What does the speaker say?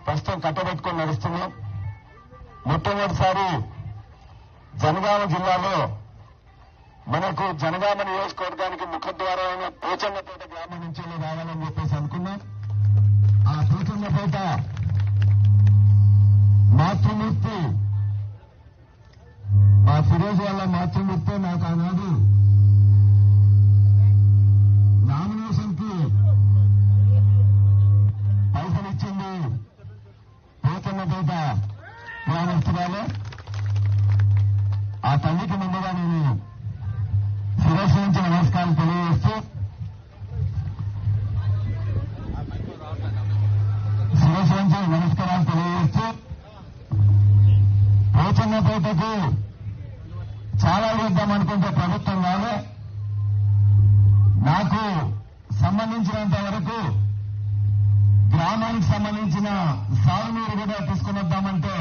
ప్రస్తుతం కట్టబెట్టుకుని నడుస్తున్నాం. మొట్టమొదటిసారి జనగామ జిల్లాలో మనకు జనగామ నియోజకవర్గానికి ముఖద్వారమైన పోచన్నపేట గ్రామం నుంచి రావాలని చెప్పేసి అనుకున్నాం. ఆ పోచన్నపేట మాతృమూర్తి మా ఫిరోజ్ వాళ్ళ మాతృమూర్తి నాకు ఆనాడు నామినేషన్ కి పైసలు ఇచ్చింది పోచన్నపేట గ్రామస్తురాలే. ఆ తల్లికి ముందుగా నేను శిరస్సు నుంచి నమస్కారం తెలియజేస్తూ పోచన్నపేటకు చాలా ఇద్దామనుకుంటే ప్రభుత్వం కాలే. నాకు సంబంధించినంత వరకు గ్రామానికి సంబంధించిన సాగునీరు కూడా తీసుకుని వద్దామంటే